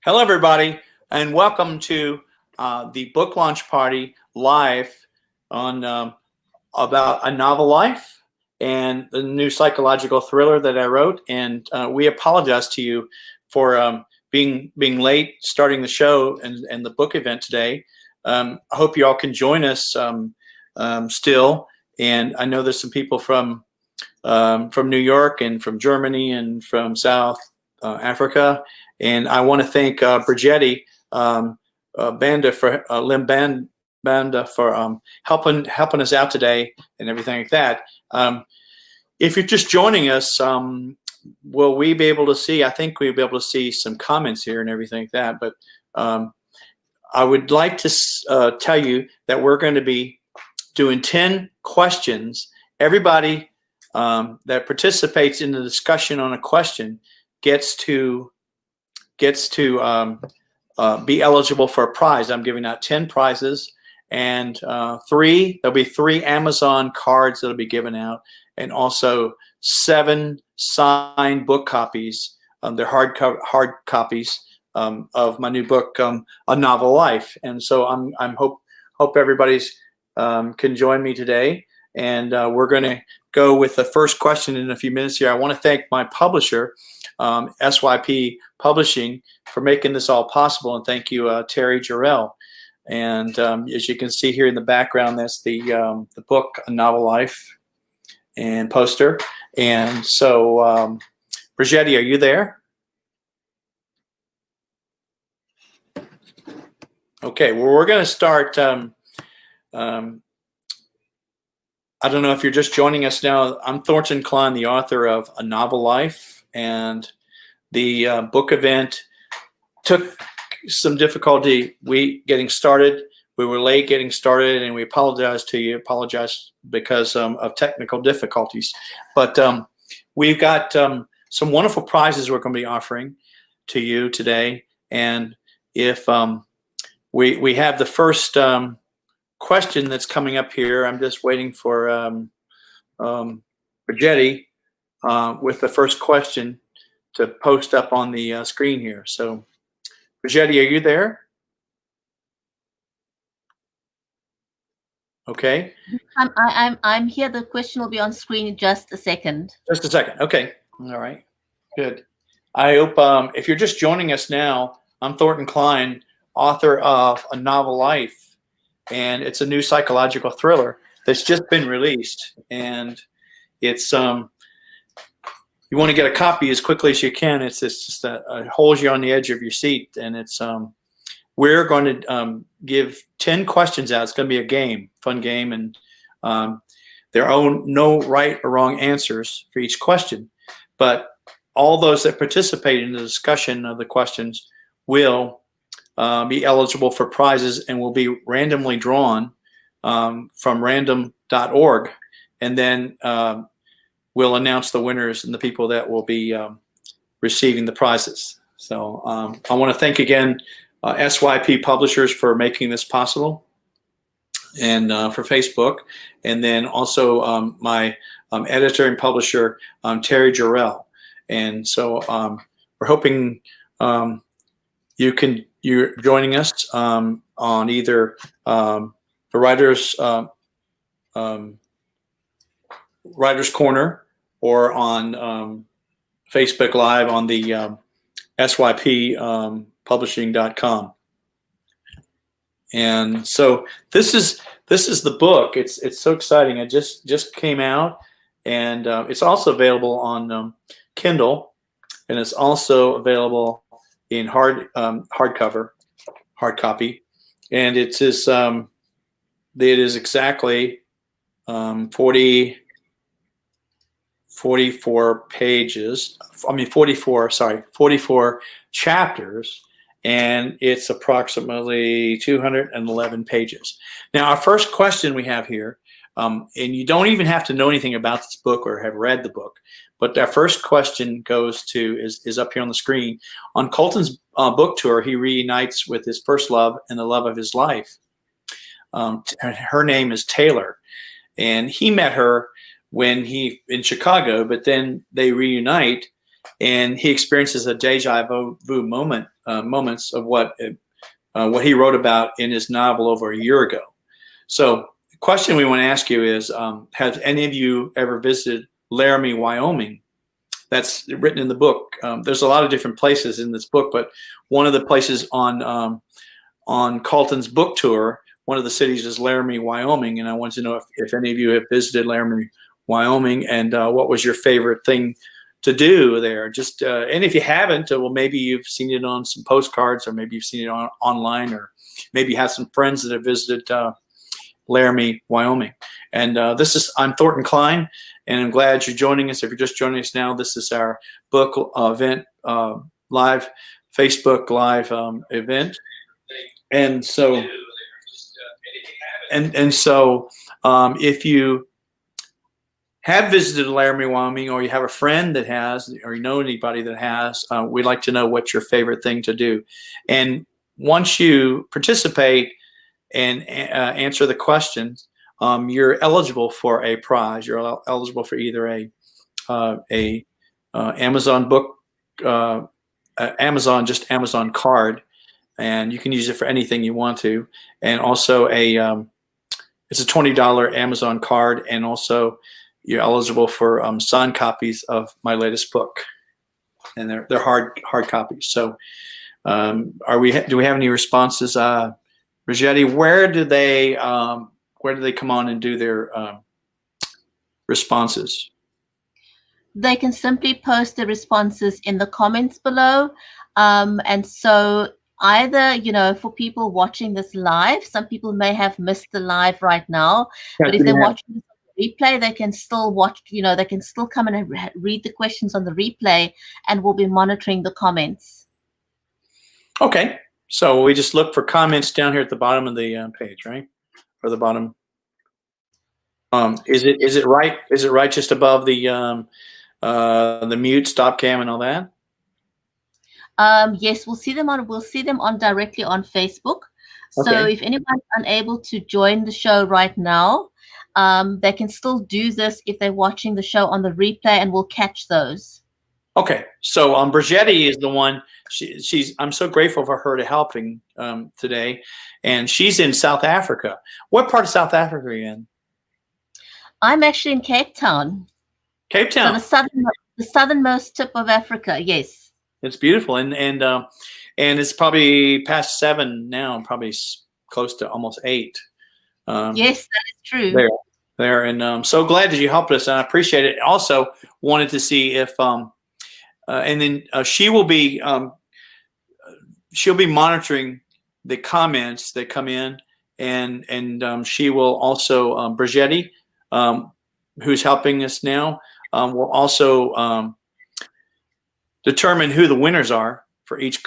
Hello, everybody, and welcome to the book launch party live on about A Novel Life and the new psychological thriller that I wrote. And we apologize to you for being late starting the show and the book event today. I hope you all can join us still. And I know there's some people from New York and from Germany and from South Africa. And I want to thank Brigetti Banda for Banda for helping us out today and everything like that. If you're just joining us, will we be able to see? I think we'll be able to see some comments here and everything like that. But I would like to tell you that we're going to be doing 10 questions. Everybody that participates in the discussion on a question gets to be eligible for a prize. I'm giving out 10 prizes, and there'll be 3 Amazon cards that'll be given out, and also 7 signed book copies. They're hard copies of my new book, A Novel Life. And so I'm hope everybody's can join me today, and we're going to go with the first question in a few minutes here. I want to thank my publisher, SYP Publishing, for making this all possible, and thank you, Terry Jarrell. And as you can see here in the background, that's the book A Novel Life and poster. And so, Brigetti, are you there? Okay, well, we're going to start. I don't know if you're just joining us now. I'm Thornton Cline, the author of A Novel Life, and the book event took some difficulty getting started. We were late getting started, and we apologize to you. Apologize because of technical difficulties. But we've got some wonderful prizes we're going to be offering to you today. And if we have the first question that's coming up here. I'm just waiting for Brigetti with the first question to post up on the screen here. So, Brigetti, are you there? Okay. I'm here. The question will be on screen in just a second. Just a second. Okay. All right. Good. I hope if you're just joining us now, I'm Thornton Cline, author of A Novel Life. And it's a new psychological thriller that's just been released. And it's you want to get a copy as quickly as you can. It's just it holds you on the edge of your seat. And it's we're going to give 10 questions out. It's going to be a game, fun game, and there are no right or wrong answers for each question. But all those that participate in the discussion of the questions will be eligible for prizes and will be randomly drawn from random.org, and then we'll announce the winners and the people that will be receiving the prizes. So I want to thank again SYP Publishers for making this possible, and for Facebook, and then also my editor and publisher, Terry Jarrell. And so we're hoping you're joining us on either the Writers Corner or on Facebook Live on the SYPpublishing.com. And so this is the book. It's so exciting. It just came out, and it's also available on Kindle, and it's also available in hard copy, and it is exactly 44 pages. 44 chapters, and it's approximately 211 pages. Now, our first question we have here, and you don't even have to know anything about this book or have read the book, but our first question is up here on the screen. On Colton's book tour, he reunites with his first love and the love of his life. Her name is Taylor, and he met her in Chicago, but then they reunite, and he experiences a deja vu moments of what he wrote about in his novel over a year ago. So the question we want to ask you is, have any of you ever visited Laramie, Wyoming? That's written in the book. There's a lot of different places in this book, but one of the places on Carlton's book tour, one of the cities is Laramie, Wyoming. And I want to know if any of you have visited Laramie, Wyoming, and what was your favorite thing to do there. Just and if you haven't, well, maybe you've seen it on some postcards, or maybe you've seen it online, or maybe you have some friends that have visited Laramie, Wyoming. And I'm Thornton Cline, and I'm glad you're joining us. If you're just joining us now, this is our book event, live Facebook live event. And so, if you have visited Laramie, Wyoming, or you have a friend that has, or you know anybody that has, we'd like to know what's your favorite thing to do. And once you participate and answer the questions, you're eligible for a prize. You're eligible for either a Amazon book, Amazon card, and you can use it for anything you want to. And also it's a $20 Amazon card, and also you're eligible for signed copies of my latest book, and they're hard copies. So, do we have any responses? Rigetti, where do they come on and do their responses? They can simply post the responses in the comments below, and so either, for people watching this live, some people may have missed the live right now, but if they're watching the replay, they can still watch, they can still come in and read the questions on the replay, and we'll be monitoring the comments. Okay, so we just look for comments down here at the bottom of the page, right? Or the bottom. Is it right? Is it right just above the mute, stop cam, and all that? Yes, we'll see them on directly on Facebook. Okay. So if anyone's unable to join the show right now, they can still do this if they're watching the show on the replay, and we'll catch those. Okay, so Brigetti is the one. I'm so grateful for her to helping today, and she's in South Africa. What part of South Africa are you in? I'm actually in Cape Town. Cape Town. So the southernmost tip of Africa. Yes. It's beautiful, and it's probably past 7 now, probably close to almost 8. Yes, that is true. There, and so glad that you helped us, and I appreciate it. Also, wanted to see if and then she'll be monitoring the comments that come in, and she will also Brigetti, who's helping us now, will also determine who the winners are for each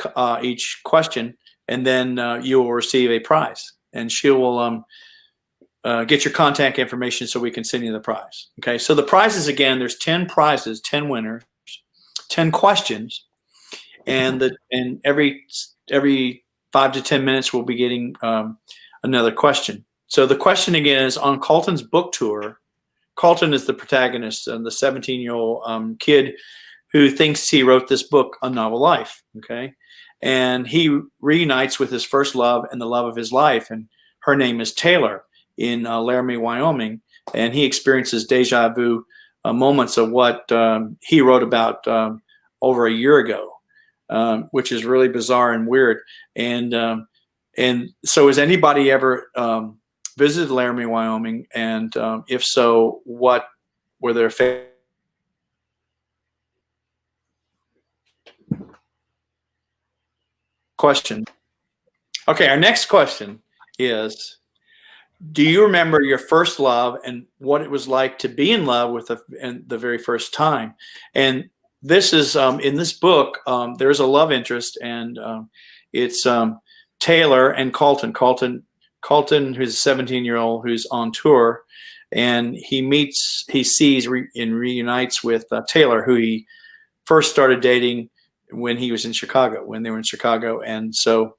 question, and then you will receive a prize, and she will get your contact information so we can send you the prize. Okay, so the prizes, again, there's 10 prizes, 10 winners, 10 questions, and every 5 to 10 minutes we'll be getting another question. So the question again is on Carlton's book tour. Carlton is the protagonist, the 17-year-old kid who thinks he wrote this book, A Novel Life. Okay, and he reunites with his first love and the love of his life, and her name is Taylor, in Laramie, Wyoming, and he experiences deja vu moments of what he wrote about over a year ago, which is really bizarre and weird. And so, has anybody ever visited Laramie, Wyoming? And if so, what were their favorite? Question. Okay, our next question is, do you remember your first love and what it was like to be in love with the very first time? And this is in this book, there's a love interest, and it's Taylor and Carlton. Carlton, who's a 17-year-old who's on tour, and he sees and reunites with Taylor, who he first started dating when he was in Chicago, when they were in Chicago. And so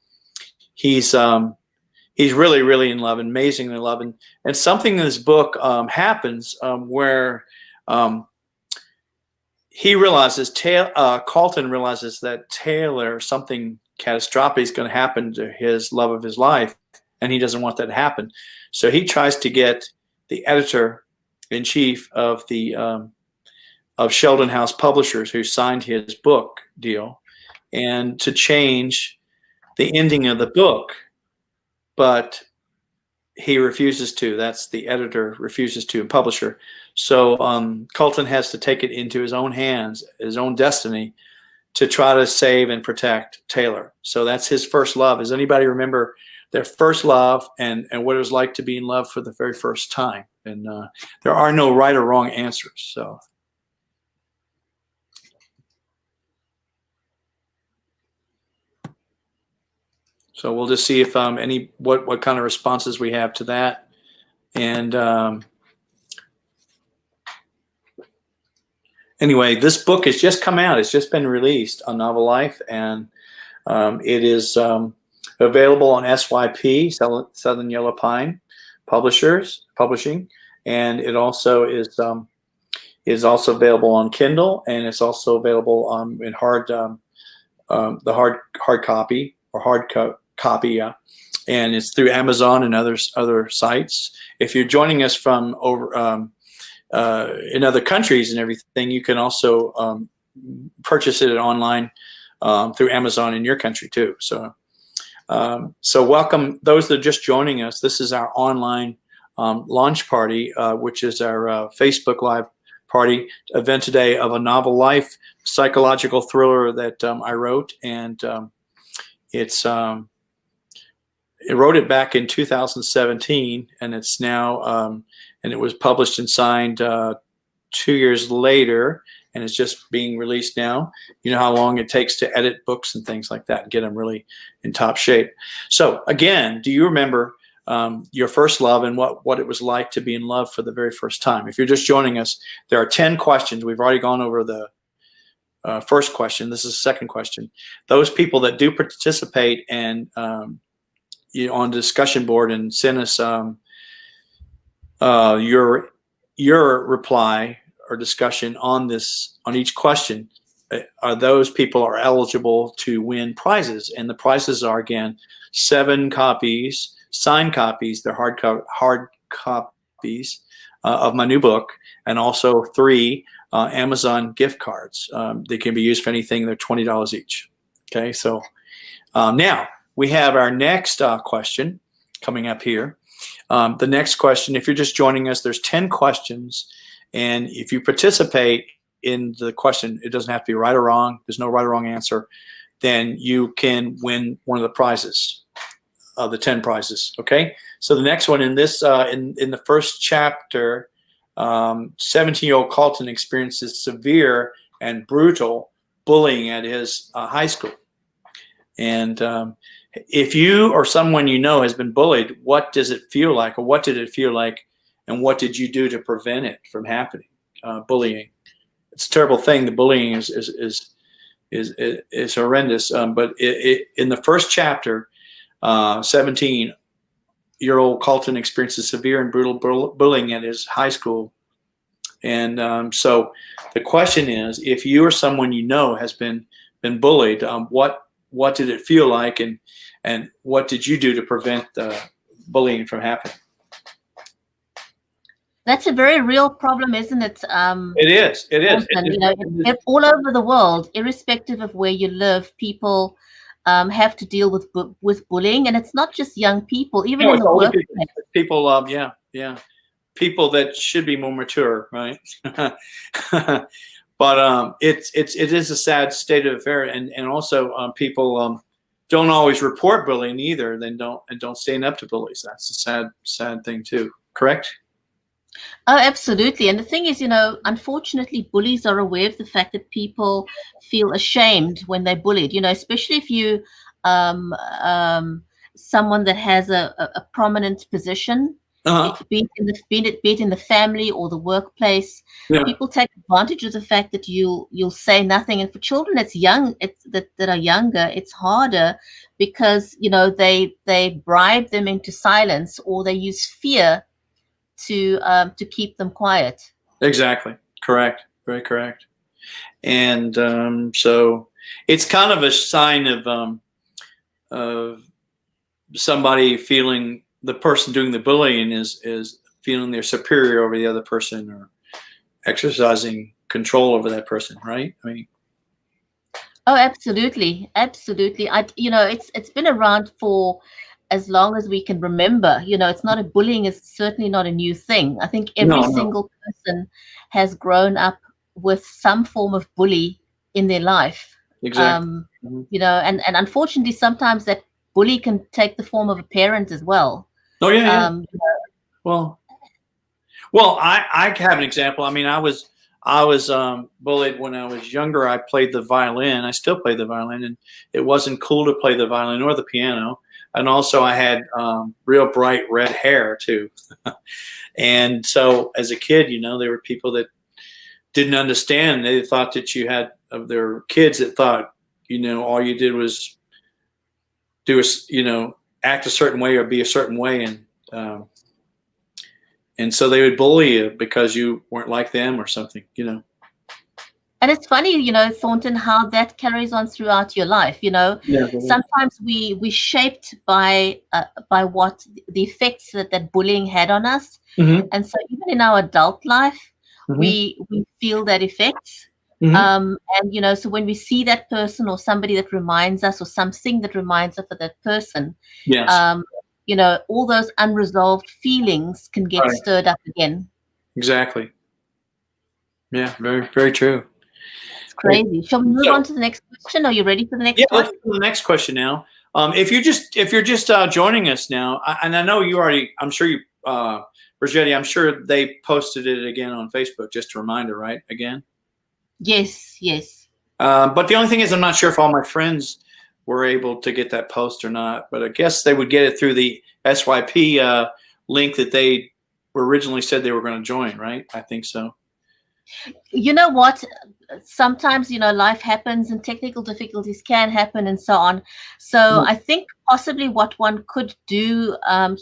he's really, really in love, amazingly in love. And something in this book happens where he realizes, Carlton realizes that Taylor, something catastrophic is going to happen to his love of his life, and he doesn't want that to happen. So he tries to get the editor-in-chief of the of Sheldon House Publishers, who signed his book deal, and to change the ending of the book, but he refuses to. That's the editor refuses to, and publisher. So Carlton has to take it into his own hands, his own destiny, to try to save and protect Taylor. So that's his first love. Does anybody remember their first love and what it was like to be in love for the very first time? And there are no right or wrong answers. So we'll just see if what kind of responses we have to that. And anyway, this book has just come out. It's just been released on Novel Life, and it is available on SYP, Southern Yellow Pine Publishing, and it also is also available on Kindle, and it's also available in the hard copy or copy, and it's through Amazon and other sites. If you're joining us from over in other countries and everything, you can also purchase it online through Amazon in your country too. So welcome those that are just joining us. This is our online launch party, which is our Facebook Live party event today of A Novel Life, psychological thriller that I wrote, and I wrote it back in 2017, and it's now and it was published and signed 2 years later, and it's just being released now. You know how long it takes to edit books and things like that and get them really in top shape. So again, do you remember your first love and what it was like to be in love for the very first time? If you're just joining us, there are 10 questions. We've already gone over the first question. This is the second question. Those people that do participate and on the discussion board and send us your reply or discussion on each question, those people are eligible to win prizes. And the prizes are, again, 7 copies, signed copies, they're hard copies of my new book, and also 3 Amazon gift cards. They can be used for anything. They're $20 each. Okay, so now we have our next question coming up here. The next question, if you're just joining us, there's 10 questions. And if you participate in the question, it doesn't have to be right or wrong. There's no right or wrong answer. Then you can win one of the prizes, the 10 prizes. Okay. So the next one in this, in the first chapter, 17-year-old Carlton experiences severe and brutal bullying at his high school. And if you or someone you know has been bullied, what does it feel like, or what did it feel like, and what did you do to prevent it from happening? Bullying, it's a terrible thing. The bullying is horrendous. But in the first chapter, 17-year-old Carlton experiences severe and brutal bullying at his high school. And so the question is, if you or someone you know has been bullied, what did it feel like, and what did you do to prevent the bullying from happening? That's a very real problem, isn't it? It is. And, all over the world, irrespective of where you live, people have to deal with bullying, and it's not just young people, even in the workplace. People, people that should be more mature, right? But it is a sad state of affairs, and also people don't always report bullying either. Then don't stand up to bullies. That's a sad thing too. Correct? Oh, absolutely. And the thing is, unfortunately, bullies are aware of the fact that people feel ashamed when they're bullied. Especially if you someone that has a prominent position. Be it in the family or the workplace, people take advantage of the fact that you'll say nothing. And for children that are younger, it's harder because they bribe them into silence, or they use fear to keep them quiet. Exactly. Correct. Very correct. And so it's kind of a sign of somebody feeling, the person doing the bullying is feeling they're superior over the other person, or exercising control over that person, right? I mean, Oh, absolutely, absolutely. It's been around for as long as we can remember. It's not a bullying is certainly not a new thing. I think every no, no, single person has grown up with some form of bully in their life. exactly. Um, Mhm. and unfortunately, sometimes that bully can take the form of a parent as well. Oh yeah, yeah. Um, Well, well, I have an example. I mean, I was bullied when I was younger. I played the violin. I still play the violin, and it wasn't cool to play the violin or the piano. And also, I had real bright red hair too. And so, as a kid, there were people that didn't understand. They thought that you had, there were kids that thought, all you did was do act a certain way or be a certain way, um, and so they would bully you because you weren't like them or something. And it's funny, Thornton, how that carries on throughout your life. Yeah. Sometimes we shaped by what the effects that bullying had on us, Mm-hmm. and so even in our adult life, Mm-hmm. we feel that effects. Mm-hmm. And so when we see that person or somebody that reminds us or something that reminds us of that person, Yes. um, all those unresolved feelings can get Right. stirred up again. Exactly. Yeah. Very, very true. It's Right. crazy. Shall we move So, on to the next question? Are you ready for the yeah, next let's one? go to the next question now. If you're just joining us now, and I know you already, I'm sure you, Brigetti, I'm sure they posted it again on Facebook. Just a reminder, right? Again. Yes, yes. But the only thing is, I'm not sure if all my friends were able to get that post or not. But I guess they would get it through the SYP link that they originally said they were going to join, right? I think so. You know what? Sometimes, life happens and technical difficulties can happen and so on. So I think possibly what one could do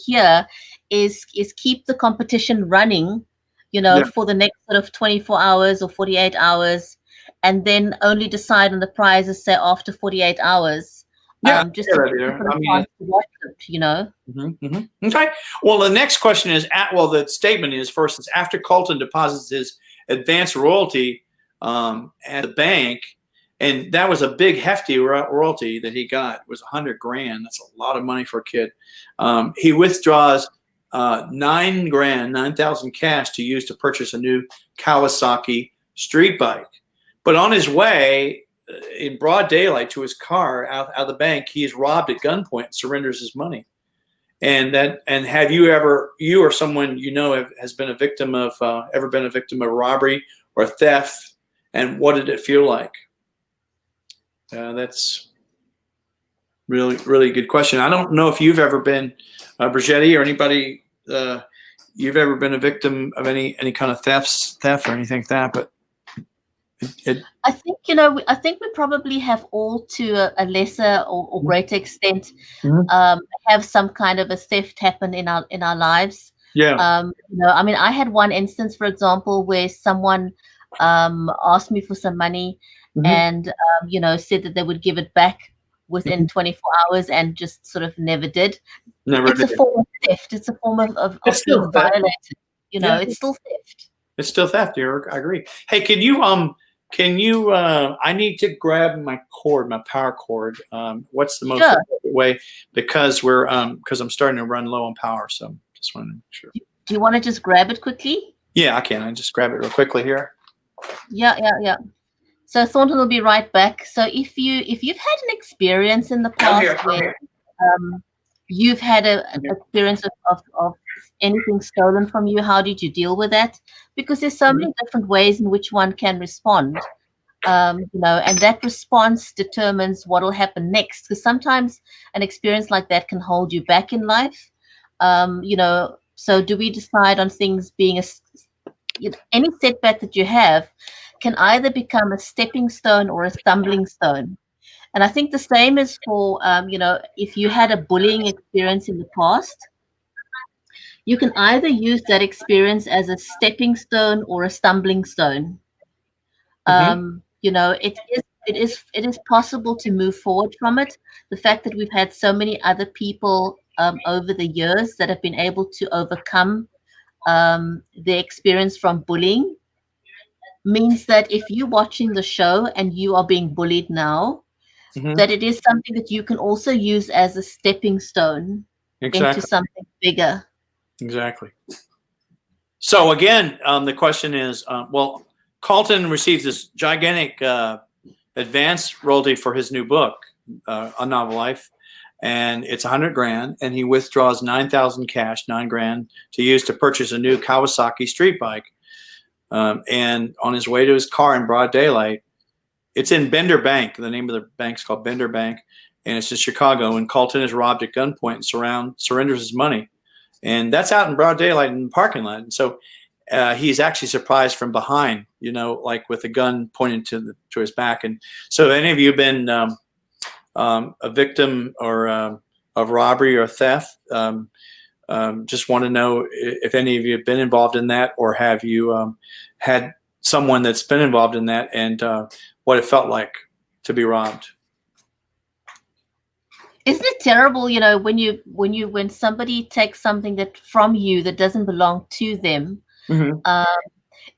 here is keep the competition running, Yeah. for the next sort of 24 hours or 48 hours, and then only decide on the prizes, say, after 48 hours, Yeah. just to Good give idea. people a I mean, chance to watch it. Okay. Well, the next question is, the statement is, first, it's after Colton deposits his advance royalty at the bank, and that was a big, hefty royalty that he got. It was $100,000. That's a lot of money for a kid. He withdraws 9,000 cash to use to purchase a new Kawasaki street bike. But on his way, in broad daylight, to his car out of the bank, he is robbed at gunpoint and surrenders his money. And have you or someone has been a victim of ever been a victim of robbery or theft, and what did it feel like? That's really, really good question. I don't know if you've ever been, Brigetti, or anybody, you've ever been a victim of any kind of theft or anything like that, but I think I think we probably have all, to a lesser or greater extent, Mhm. have some kind of a theft happen in our lives. Yeah. I mean, I had one instance, for example, where someone asked me for some money, Mhm. and said that they would give it back within Mhm. 24 hours, and just sort of never did. Never It's a did. form of theft. It's a form It's of still being theft. violated. Yeah, It's still theft. it's still theft. I agree. Hey, can you I need to grab my cord, my power cord. What's the most Sure. appropriate way? Because I'm starting to run low on power, so just want to make sure. Do you want to just grab it quickly? Yeah, I can. I just grab it real quickly here. Yeah, yeah, yeah. So Thornton will be right back. So if you've had an experience in the I'm here. past I'm where here. you've had an I'm here. experience of anything stolen from you, how did you deal with that? Because there's so many different ways in which one can respond. And that response determines what will happen next. Because sometimes an experience like that can hold you back in life. So do we decide on things being any setback that you have can either become a stepping stone or a stumbling stone. And I think the same is for, if you had a bullying experience in the past, you can either use that experience as a stepping stone or a stumbling stone. You know, it is possible to move forward from it. The fact that we've had so many other people over the years that have been able to overcome their experience from bullying means that if you're watching the show and you are being bullied now, that it is something that you can also use as a stepping stone into Exactly. something bigger. Exactly. So again, the question is, well, Carlton receives this gigantic advance royalty for his new book, A Novel Life, and it's $100,000, and he withdraws 9,000 cash, $9,000 to use to purchase a new Kawasaki street bike. And on his way to his car in broad daylight, it's in Bender Bank. The name of the bank's called Bender Bank, and it's in Chicago. And Carlton is robbed at gunpoint and surrenders his money. And that's out in broad daylight in the parking lot. And so he's actually surprised from behind, you know, like with a gun pointed to his back. And so, any of you been a victim or of robbery or theft? Just want to know if any of you have been involved in that, or have you had someone that's been involved in that, and what it felt like to be robbed. Isn't it terrible, you know, when somebody takes something that from you that doesn't belong to them?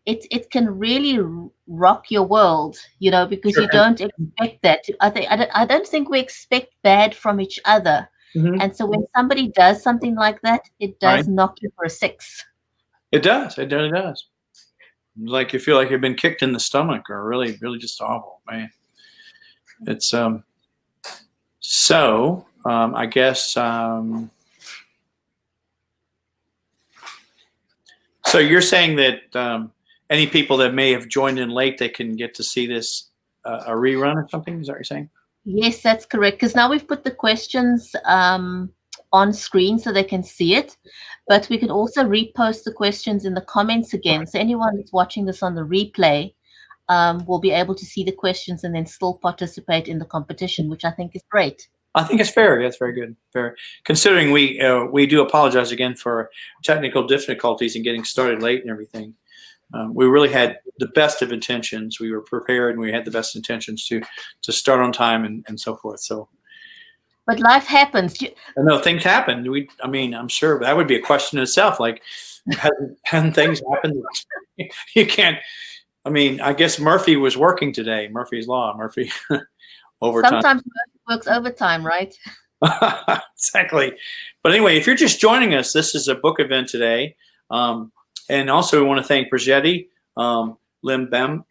It can really rock your world, you know, because you don't expect that. I don't think we expect bad from each other, and so when somebody does something like that, it does knock you for a six. It does. It really does. Like you feel like you've been kicked in the stomach, or really, really just awful, man. It's so I guess so you're saying that any people that may have joined in late, they can get to see this a rerun or something? Is that what you're saying? Yes, that's correct. Because now we've put the questions on screen so they can see it, but we can also repost the questions in the comments again. So anyone that's watching this on the replay will be able to see the questions and then still participate in the competition, which I think is great. I think it's fair. That's very good. Fair, considering we do apologize again for technical difficulties and getting started late and everything. We really had the best of intentions. We were prepared, and we had the best intentions to start on time and so forth. So, but life happens. I know things happen. I mean, I'm sure that would be a question in itself. Like, hadn't things happened? You can't. I mean, I guess Murphy was working today. Murphy's Law. Murphy overtime. Sometimes Murphy works overtime, right? Exactly. But anyway, if you're just joining us, this is a book event today. And also we want to thank Brigitte Limbanda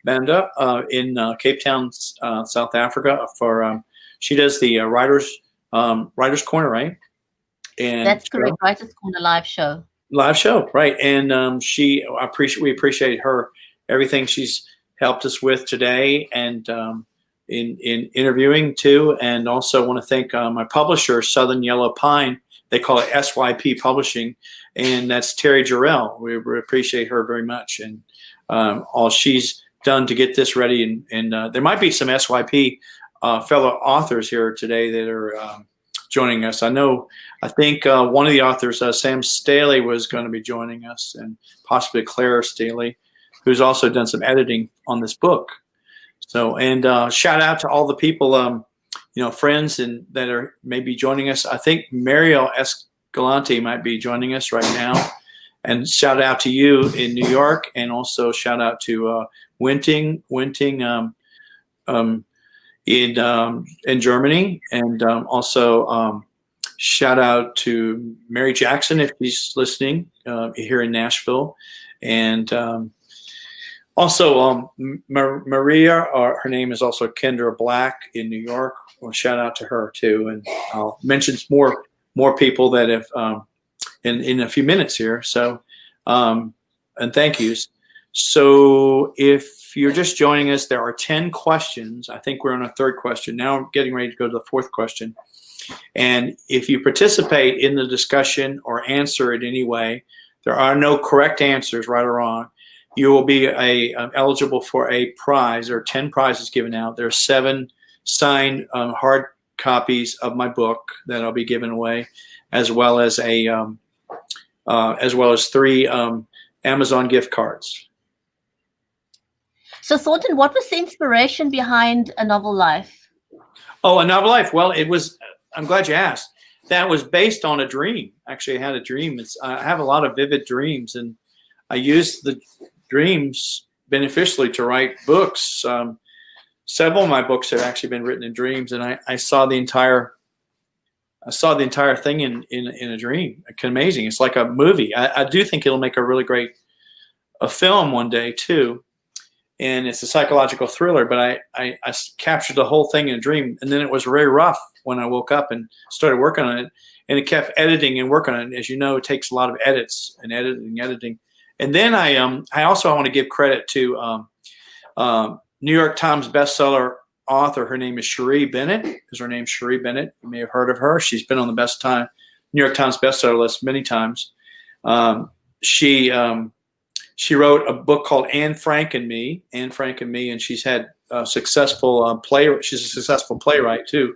in Cape Town, South Africa, for she does the Writers Corner, right? And that's correct. Writers Corner live show, right? And we appreciate her, everything she's helped us with today, and in interviewing too. And also want to thank my publisher, Southern Yellow Pine. They call it SYP Publishing, and that's Terry Jarrell. We appreciate her very much, and all she's done to get this ready. And there might be some SYP fellow authors here today that are joining us. I think one of the authors, Sam Staley, was going to be joining us, and possibly Claire Staley, who's also done some editing on this book. So, and shout out to all the people, friends and that are maybe joining us. I think Mariel Escalante might be joining us right now. And shout out to you in New York, and also shout out to Winting in Germany, and also shout out to Mary Jackson if she's listening here in Nashville, and also Maria, her name is also Kendra Black in New York. Well, shout out to her too, and I'll mention more people that have in a few minutes here. So, and thank yous. So if you're just joining us, there are 10 questions. I think we're on a third question. Now we're getting ready to go to the fourth question. And if you participate in the discussion or answer it anyway, there are no correct answers, right or wrong. You will be eligible for a prize. There are 10 prizes given out. There are 7 signed hard copies of my book that I'll be giving away, as well as 3 Amazon gift cards. So Thornton, what was the inspiration behind A Novel Life? Oh, A Novel Life. Well, it was. I'm glad you asked. That was based on a dream. Actually, I had a dream. I have a lot of vivid dreams, and I used the dreams beneficially to write books. Several of my books have actually been written in dreams, and I saw the entire thing in a dream. It's amazing. It's like a movie. I do think it'll make a really great a film one day too. And it's a psychological thriller, but I captured the whole thing in a dream. And then it was very rough when I woke up and started working on it. And it kept editing and working on it. As you know, it takes a lot of edits and editing. And then I also want to give credit to New York Times bestseller author. Her name is Cherie Bennett. Her name Cherie Bennett. You may have heard of her. She's been on the New York Times bestseller list many times. She wrote a book called Anne Frank and Me, and she's had a successful playwright. She's a successful playwright too.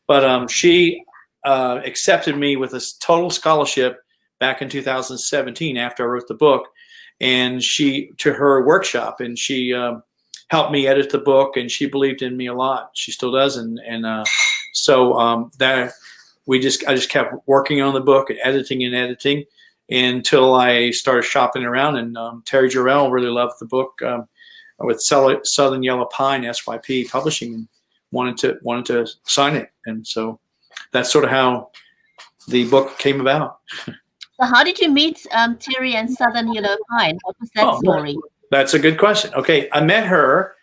But she accepted me with a total scholarship back in 2017 after I wrote the book, and to her workshop, and she helped me edit the book, and she believed in me a lot. She still does, so that I just kept working on the book and editing until I started shopping around, and Terry Jarrell really loved the book with Southern Yellow Pine SYP Publishing, and wanted to sign it, and so that's sort of how the book came about. So how did you meet Terry and Southern Yellow Pine? What was that story? That's a good question. Okay, I met her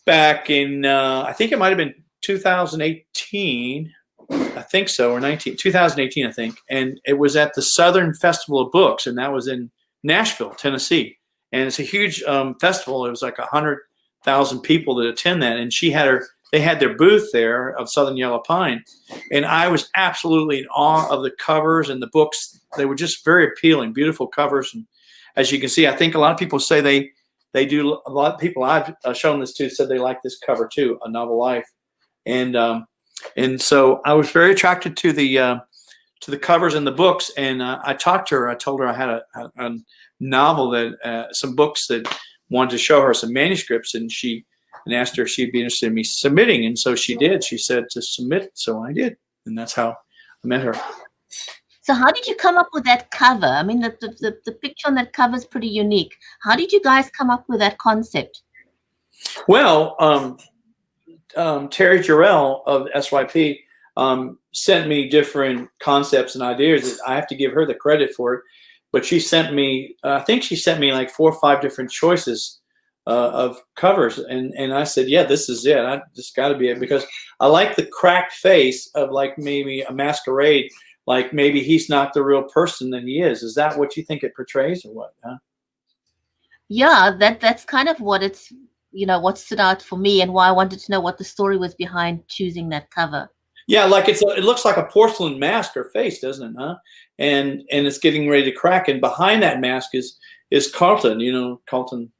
back in I think it might have been 2018. I think so, or 2018, I think. And it was at the Southern Festival of Books, and that was in Nashville, Tennessee. And it's a huge festival. It was like 100,000 people that attend that. And they had their booth there of Southern Yellow Pine. And I was absolutely in awe of the covers and the books. They were just very appealing, beautiful covers. And as you can see, I think a lot of people say they do. A lot of people I've shown this to said they like this cover too, A Novel Life. And so I was very attracted to the covers and the books, and I talked to her. I told her I had a novel that some books that wanted to show her some manuscripts, and asked her if she'd be interested in me submitting, and so she did. She said to submit, so I did, and that's how I met her. So how did you come up with that cover? I mean, the picture on that cover is pretty unique. How did you guys come up with that concept? Well, Terry Jarrell of SYP sent me different concepts and ideas. I have to give her the credit for it, but she sent me, I think she sent me like 4 or 5 different choices of covers, and I said, yeah, this is it. This got to be it, because I like the cracked face of like maybe a masquerade, like maybe he's not the real person that he is. Is that what you think it portrays, or what? Huh? Yeah, that's kind of what it's. What stood out for me, and why I wanted to know what the story was behind choosing that cover. Yeah, like it looks like a porcelain mask or face, doesn't it? Huh? And it's getting ready to crack, and behind that mask is Carlton. Carlton,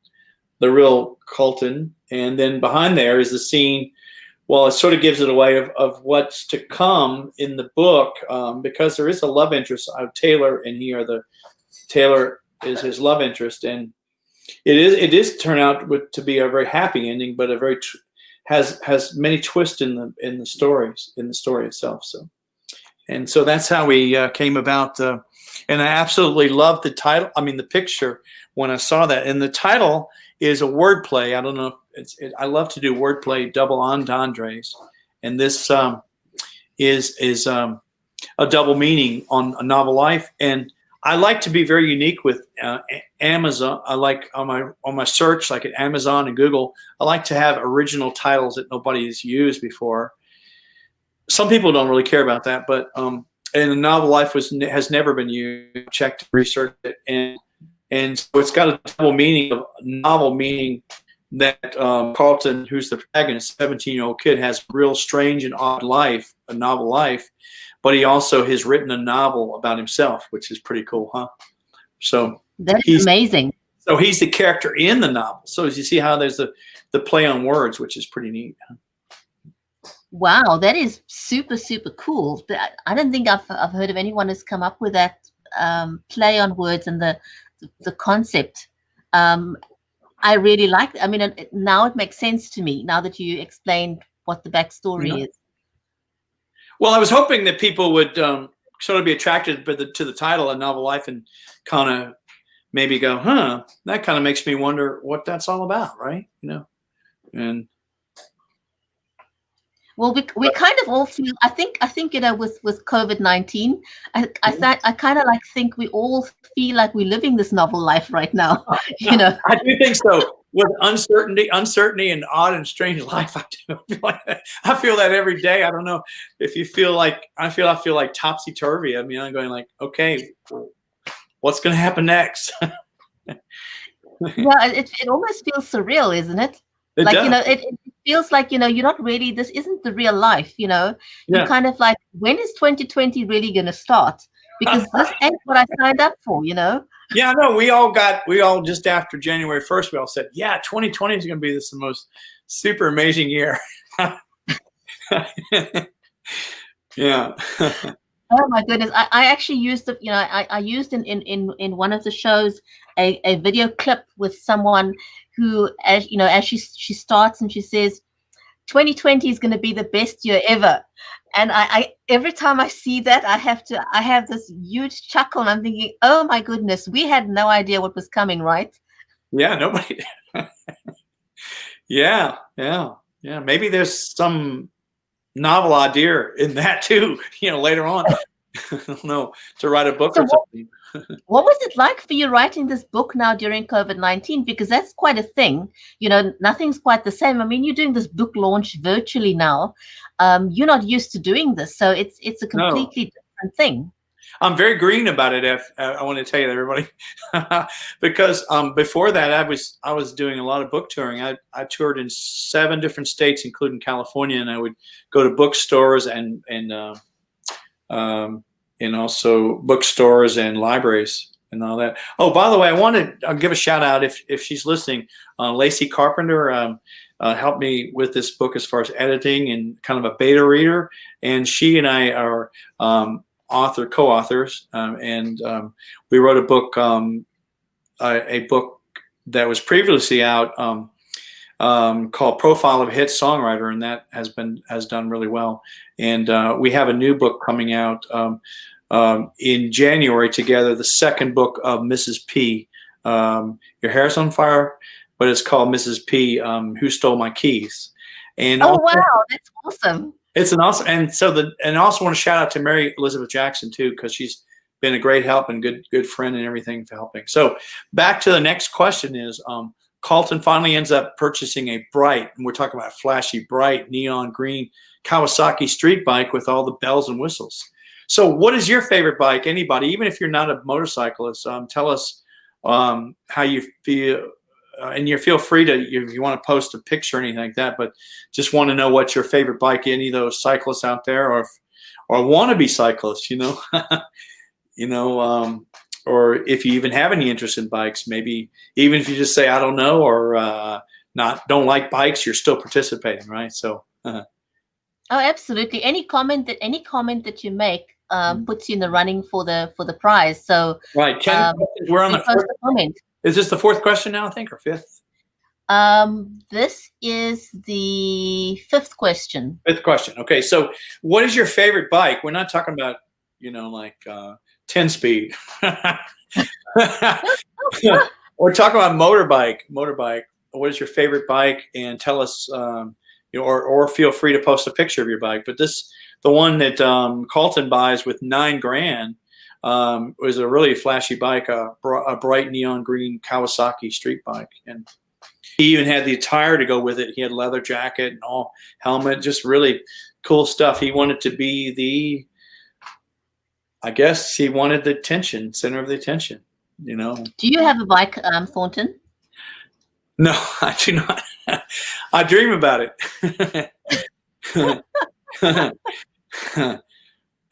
the real Carlton, and then behind there is the scene. Well, it sort of gives it away of what's to come in the book, because there is a love interest of Taylor, and Taylor is his love interest, and it is turn out to be a very happy ending, but a very has many twists in the story itself. So that's how we came about. And I absolutely love the title. I mean, the picture when I saw that, and the title is a wordplay. I don't know. I love to do wordplay, double entendres, and this is a double meaning on A Novel Life. And I like to be very unique with Amazon. I like on my search, like at Amazon and Google, I like to have original titles that nobody's used before. Some people don't really care about that, but and A Novel Life has never been used. Checked, researched it, and so it's got a double meaning of novel, meaning that Carlton, who's the protagonist, 17-year-old kid, has a real strange and odd life, a novel life. But he also has written a novel about himself, which is pretty cool, huh? So that's amazing. So he's the character in the novel. So as you see how there's the play on words, which is pretty neat. Wow, that is super, super cool. I don't think I've heard of anyone who's come up with that play on words and the concept. I really like it. I mean, now it makes sense to me now that you explained what the backstory is. Well, I was hoping that people would sort of be attracted to the title, A Novel Life, and kind of maybe go, huh, that kind of makes me wonder what that's all about, right? And well, we kind of all feel. I think with COVID-19, I kind of like think we all feel like we're living this novel life right now. I do think so. With uncertainty, and odd and strange life, I do feel like that. I feel that every day. I don't know if you feel like I feel like topsy turvy. I mean, I'm going like, okay, what's going to happen next? Yeah, it almost feels surreal, isn't it? It like does. it feels like you're not really. This isn't the real life. Yeah. You kind of like, when is 2020 really going to start? Because this ain't what I signed up for. Yeah, no, we all just after January 1st, we all said, yeah, 2020 is going to be the most super amazing year. Yeah. Oh my goodness! I actually used I used in one of the shows a video clip with someone who, as she starts and she says, 2020 is going to be the best year ever. And I every time I see that, I have this huge chuckle, and I'm thinking, oh my goodness, we had no idea what was coming, right? Yeah, nobody. Yeah. Maybe there's some novel idea in that too, later on. I don't know, to write a book or something. What was it like for you writing this book now during COVID-19? Because that's quite a thing. Nothing's quite the same. I mean, you're doing this book launch virtually now. You're not used to doing this, so it's a completely different thing. I'm very green about it. I want to tell you, everybody, because before that, I was doing a lot of book touring. I toured in 7 different states, including California, and I would go to bookstores and also bookstores and libraries and all that. Oh, by the way, I'll give a shout out if she's listening. Lacey Carpenter helped me with this book as far as editing and kind of a beta reader, and she and I are co-authors, and we wrote a book that was previously out called Profile of a Hit Songwriter, and that has done really well. And we have a new book coming out in January together, the second book of Mrs. P. Your Hair's on Fire, but it's called Mrs. P. Who Stole My Keys? And oh, wow, that's awesome. It's an awesome, and I also want to shout out to Mary Elizabeth Jackson too, because she's been a great help and good friend and everything for helping. So back to the next question is, Carlton finally ends up purchasing a bright, and we're talking about flashy, bright, neon green Kawasaki street bike with all the bells and whistles. So what is your favorite bike? Anybody, even if you're not a motorcyclist, tell us how you feel. And you feel free to, if you want to post a picture or anything like that, but just want to know what's your favorite bike, any of those cyclists out there, or wannabe cyclists, or if you even have any interest in bikes, maybe even if you just say, I don't know, or don't like bikes, you're still participating, right? So. Oh, absolutely. Any comment that you make puts you in the running for the prize. So right, we're on the fourth comment. Is this the 4th question now, I think, or 5th? This is the 5th question. 5th question. Okay, so what is your favorite bike? We're not talking about, like 10-speed. We're talking about motorbike. What is your favorite bike? And tell us, or feel free to post a picture of your bike. But the one that Carlton buys with $9,000. Was a really flashy bike, a bright neon green Kawasaki street bike, and he even had the attire to go with it. He had leather jacket and all, helmet, just really cool stuff. He wanted to be I guess he wanted the center of the attention. Do you have a bike, Thornton? No, I do not. I dream about it.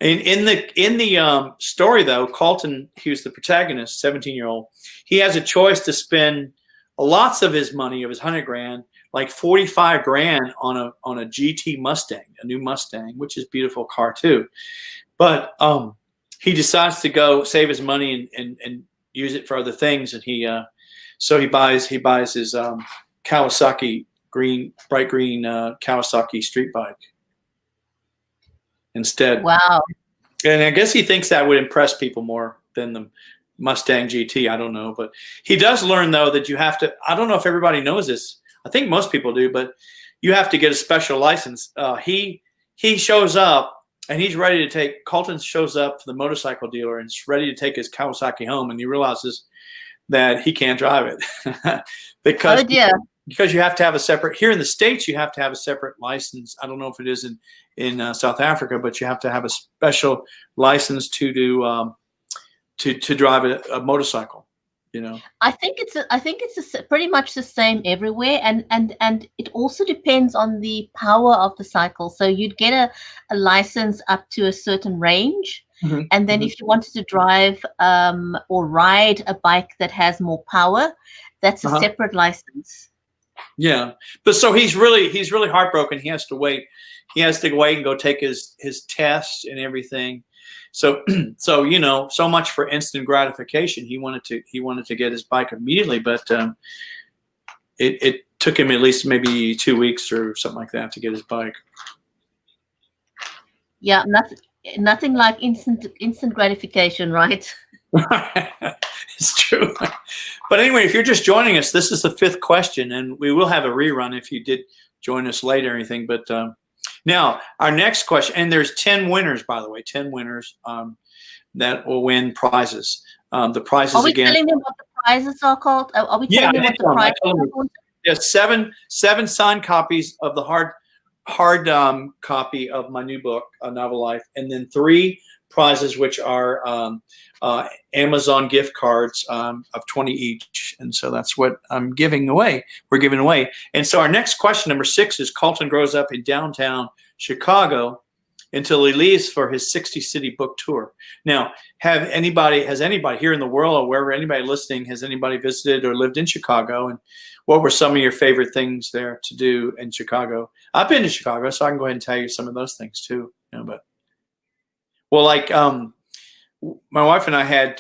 In the story, though, Carlton, he was the protagonist, 17-year-old. He has a choice to spend lots of his money, of his $100,000, like $45,000 on a GT Mustang, a new Mustang, which is a beautiful car too. But he decides to go save his money and use it for other things, and he So he buys his Kawasaki bright green Kawasaki street bike instead. Wow. And I guess he thinks that would impress people more than the Mustang GT. I don't know, but he does learn though that you have to. I don't know if everybody knows this. I think most people do, but you have to get a special license. He shows up and he's ready to take. Colton shows up to the motorcycle dealer and is ready to take his Kawasaki home, and he realizes that he can't drive it because Oh dear. Because you have to have a separate, here in the States, you have to have a separate license. I don't know if it is in South Africa, but you have to have a special license to do to drive a motorcycle. You know, I think it's pretty much the same everywhere, and it also depends on the power of the cycle. So you'd get a license up to a certain range, and then if you wanted to drive or ride a bike that has more power, that's a separate license. Yeah, but so he's really heartbroken. He has to wait. He has to wait and go take his tests and everything. So you know, so much for instant gratification. He wanted to get his bike immediately, but it took him at least maybe 2 weeks or something like that to get his bike. Yeah, nothing like instant gratification, right? It's true. But anyway, if you're just joining us, this is the 5th question, and we will have a rerun if you did join us late or anything. But now our next question, and there's 10 winners, by the way, 10 winners that will win prizes. The prizes again. Are we telling them what the prizes are called? Are we telling them what the prizes are called? Yes, seven signed copies of the hard copy of my new book, A Novel Life, and then 3 prizes, which are Amazon gift cards of 20 each. And so that's what I'm giving away. We're giving away. And so our next question, number 6, is Colton grows up in downtown Chicago until he leaves for his 60-city book tour. Now, has anybody here in the world or wherever anybody listening, has anybody visited or lived in Chicago? And what were some of your favorite things there to do in Chicago? I've been to Chicago, so I can go ahead and tell you some of those things too. You know, but well, like my wife and I had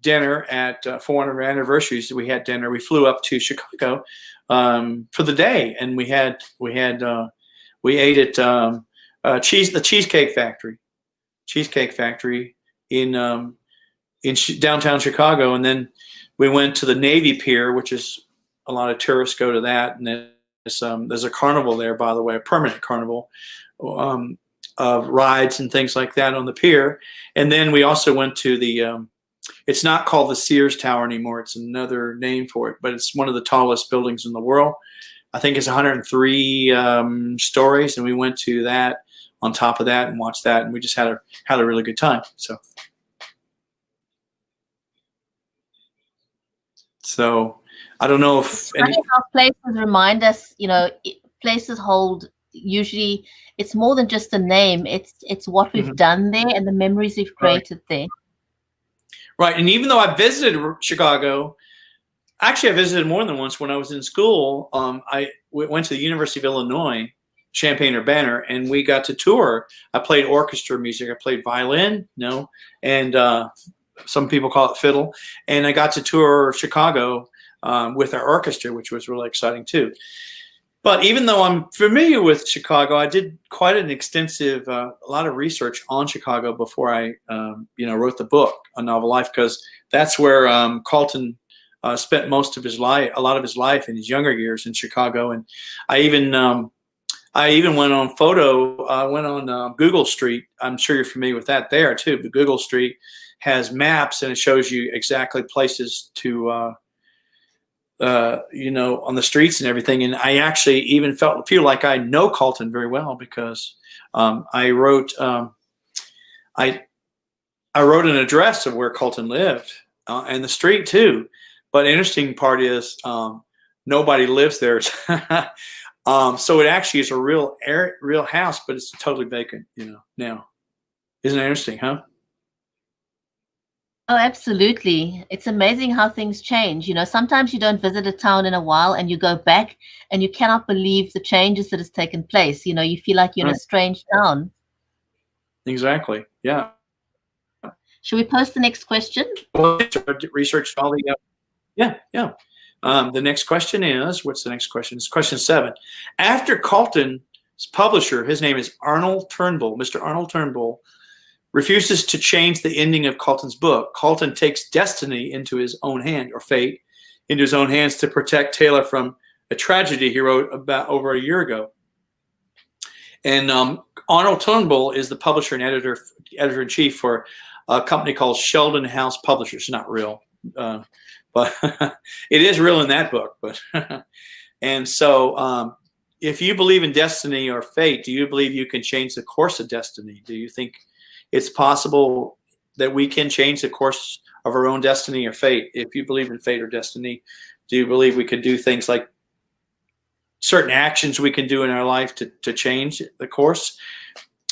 dinner at for one of our anniversaries. We had dinner. We flew up to Chicago for the day, and we ate at the Cheesecake Factory in downtown Chicago, and then we went to the Navy Pier, which is a lot of tourists go to that, and there's a carnival there, by the way, a permanent carnival of rides and things like that on the pier. And then we also went to the it's not called the Sears Tower anymore. It's another name for it, but it's one of the tallest buildings in the world. I think it's 103 stories, and we went to that on top of that and watched that, and we just had a really good time. So I don't know if it's funny how places remind us, you know, places hold, usually it's more than just a name. It's what we've done there and the memories we've created there. Right. And even though I visited Chicago, actually I visited more than once when I was in school. I went to the University of Illinois, Champaign-Urbana, and we got to tour. I played orchestra music. I played violin, and some people call it fiddle. And I got to tour Chicago with our orchestra, which was really exciting too. But even though I'm familiar with Chicago, I did quite an extensive, a lot of research on Chicago before I, wrote the book, A Novel Life, because that's where Colton spent most of his life, a lot of his life in his younger years in Chicago. And I even went on Google Street. I'm sure you're familiar with that there too. But Google Street has maps, and it shows you exactly places to on the streets and everything. And I actually even feel like I know Colton very well because I wrote an address of where Colton lived and the street too. But the interesting part is nobody lives there. So it actually is a real house, but it's totally vacant, now. Isn't it interesting, huh? Oh, absolutely. It's amazing how things change. Sometimes you don't visit a town in a while and you go back and you cannot believe the changes that has taken place. You feel like you're in a strange town. Exactly. Yeah. Should we post the next question? Well, researched all the Yeah, yeah. The next question is, what's the next question? It's question 7. After Carlton's publisher, his name is Arnold Turnbull, Mr. Arnold Turnbull, refuses to change the ending of Carlton's book, Carlton takes destiny into his own hand, or fate, into his own hands to protect Taylor from a tragedy he wrote about over a year ago. And Arnold Turnbull is the publisher and editor-in-chief for a company called Sheldon House Publishers. Not real, but it is real in that book. But and so, if you believe in destiny or fate, do you believe you can change the course of destiny? Do you think it's possible that we can change the course of our own destiny or fate? If you believe in fate or destiny, do you believe we could do things like certain actions we can do in our life to change the course?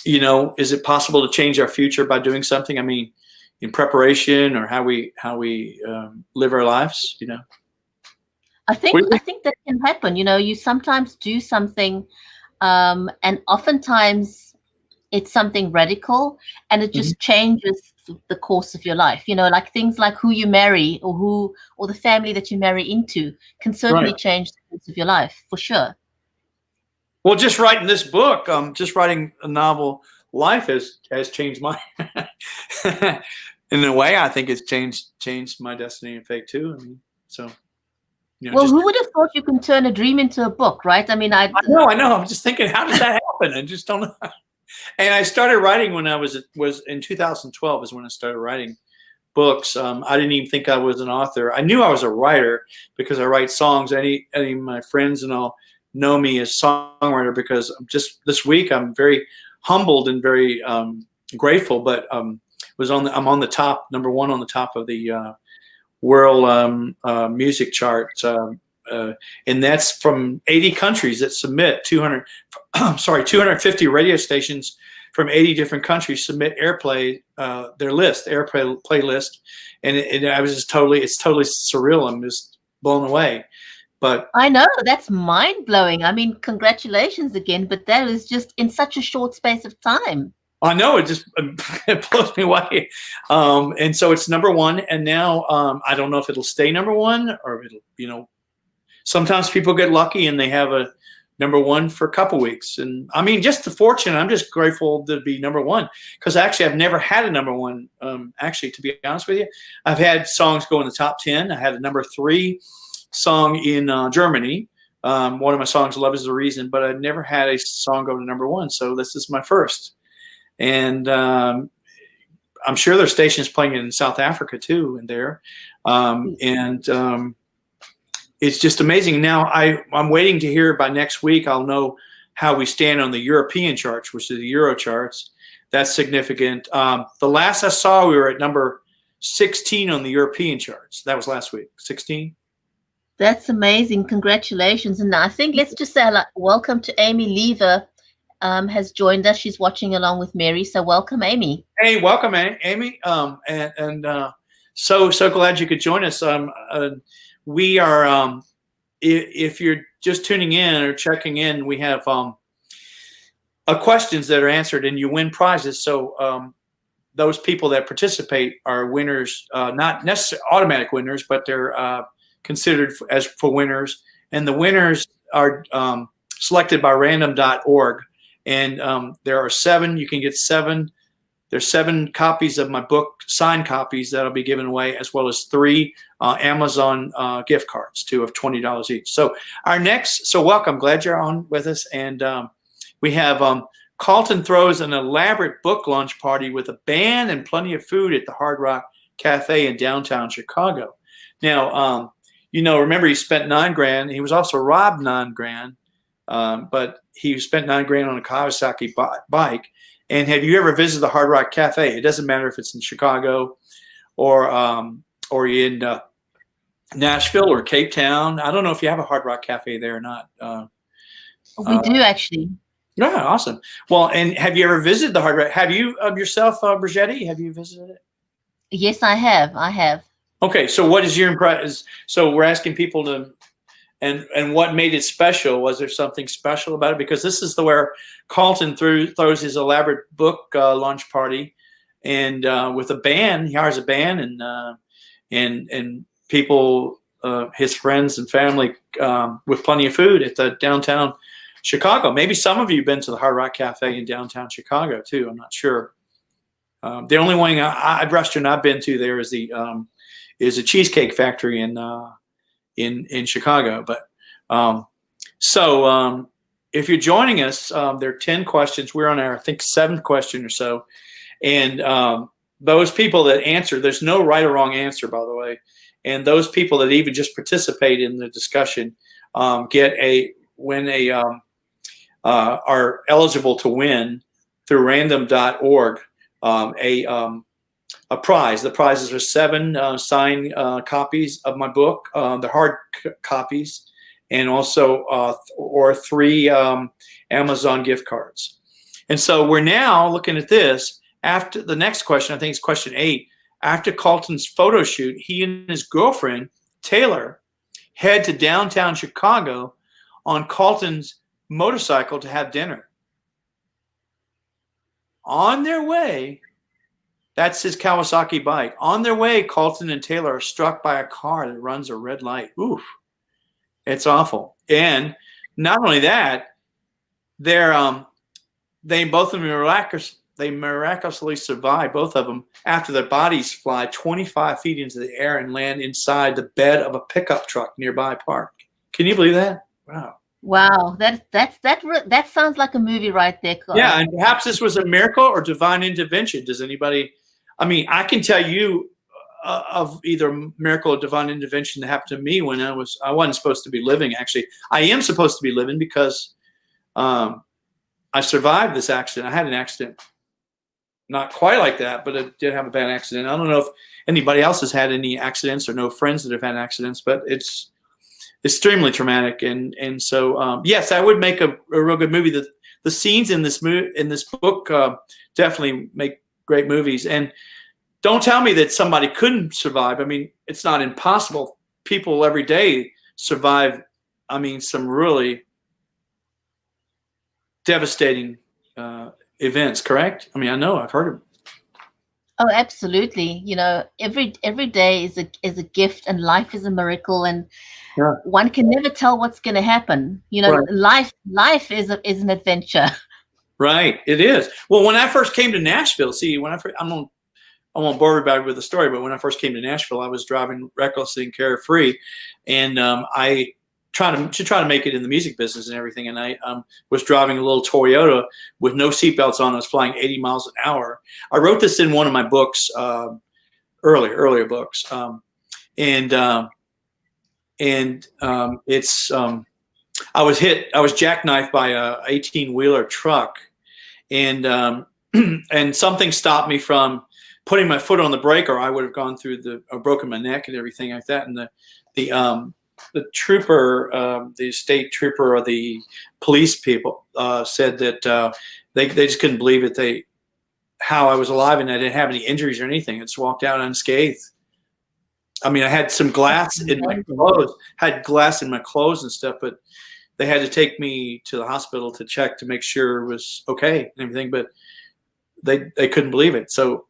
You know, is it possible to change our future by doing something? I mean, in preparation or how we live our lives, you know? I think that can happen. You know, you sometimes do something, and oftentimes it's something radical, and it just changes the course of your life. You know, like things like who you marry or the family that you marry into can certainly change the course of your life, for sure. Well, just writing this book, just writing a novel, life has changed my. In a way, I think it's changed my destiny and fate too. I mean, so. You know, well, who would have thought you can turn a dream into a book, right? I mean, I know. I'm just thinking, how does that happen? I just don't know. And I started writing when I was in 2012 is when I started writing books. I didn't even think I was an author. I knew I was a writer because I write songs. Any of my friends and all know me as songwriter because just this week I'm very humbled and very grateful. But I'm on the top, number 1 on the top of the world music charts. And that's from 80 countries that submit 250 radio stations from 80 different countries submit airplay, their airplay list. And it's totally surreal. I'm just blown away. But I know that's mind blowing. I mean, congratulations again, but that is just in such a short space of time. I know it blows me away. And so it's number 1. And now I don't know if it'll stay number 1 or it'll, you know, sometimes people get lucky and they have a number 1 for a couple weeks. And I mean, just the fortune, I'm just grateful to be number 1 because actually I've never had a number 1. Actually, to be honest with you, I've had songs go in the top 10. I had a number 3 song in Germany. One of my songs, Love is the Reason, but I'd never had a song go to number 1. So this is my first. And I'm sure there's stations playing it in South Africa too, and there. It's just amazing. Now I'm waiting to hear by next week. I'll know how we stand on the European charts, which is the Euro charts. That's significant. The last I saw, we were at number 16 on the European charts. That was last week. 16. That's amazing. Congratulations. And I think let's just say welcome to Amy Lever. Has joined us. She's watching along with Mary. So welcome, Amy. Hey, welcome, Amy. So glad you could join us. We are, if you're just tuning in or checking in, we have questions that are answered and you win prizes. So those people that participate are winners, not necessarily automatic winners, but they're considered as for winners. And the winners are selected by random.org. And there are 7. You can get 7. There's 7 copies of my book, signed copies, that'll be given away, as well as 3 Amazon gift cards, too, of $20 each. So welcome. Glad you're on with us. And we have Carlton throws an elaborate book launch party with a band and plenty of food at the Hard Rock Cafe in downtown Chicago. Now, remember he spent $9,000. He was also robbed $9,000. But he spent $9,000 on a Kawasaki bike. And have you ever visited the Hard Rock Cafe? It doesn't matter if it's in Chicago or in Nashville or Cape Town. I don't know if you have a Hard Rock Cafe there or not. We do actually. Yeah, awesome. Well, and have you ever visited the Hard Rock? Have you yourself, Brigitte? Have you visited it? Yes, I have. Okay, so what is your impression? So we're asking people to. And what made it special? Was there something special about it? Because this is where Carlton throws his elaborate book launch party, and with a band, he hires a band, and people his friends and family with plenty of food at the downtown Chicago. Maybe some of you have been to the Hard Rock Cafe in downtown Chicago too. I'm not sure. The only one restaurant I've been to there is a Cheesecake Factory in Chicago. But if you're joining us, there are 10 questions. We're on our, I think, 7th question or so. And those people that answer, there's no right or wrong answer, by the way. And those people that even just participate in the discussion are eligible to win through random.org a prize. The prizes are 7 signed copies of my book, the hard copies, and also or 3 Amazon gift cards. And so we're now looking at this. After the next question, I think it's question 8. After Carlton's photo shoot, he and his girlfriend, Taylor, head to downtown Chicago on Carlton's motorcycle to have dinner. On their way, that's his Kawasaki bike. On their way, Carlton and Taylor are struck by a car that runs a red light. Oof. It's awful. And not only that, they both of them miraculously survive, both of them, after their bodies fly 25 feet into the air and land inside the bed of a pickup truck nearby parked. Can you believe that? Wow. Wow, that sounds like a movie right there, Carl. Yeah, and perhaps this was a miracle or divine intervention. Does anybody? I mean, I can tell you of either miracle or divine intervention that happened to me when I wasn't supposed to be living. Actually, I am supposed to be living because I survived this accident. I had an accident. Not quite like that, but I did have a bad accident. I don't know if anybody else has had any accidents or know friends that have had accidents, but it's extremely traumatic. And so, yes, I would make a real good movie. The scenes in this book definitely make great movies. And don't tell me that somebody couldn't survive. I mean, it's not impossible. People every day survive, I mean, some really devastating events, correct? I mean, I know I've heard of them. Oh, absolutely. You know, every day is a gift, and life is a miracle, and one can never tell what's going to happen. You know, right. Life is an adventure. Right, it is. Well, when I first came to Nashville, I won't bore everybody with the story, but when I first came to Nashville, I was driving recklessly and carefree, and I try to make it in the music business and everything. And I was driving a little Toyota with no seatbelts on. I was flying 80 miles an hour. I wrote this in one of my books, earlier books. I was jackknifed by a 18-wheeler truck, and something stopped me from putting my foot on the brake, or I would have gone through or broken my neck and everything like that. And the trooper, the state trooper, or the police people said that they just couldn't believe it. How I was alive and I didn't have any injuries or anything. I just walked out unscathed. I mean, I had some glass in my clothes, and stuff, but they had to take me to the hospital to check to make sure it was okay and everything. But they couldn't believe it. So,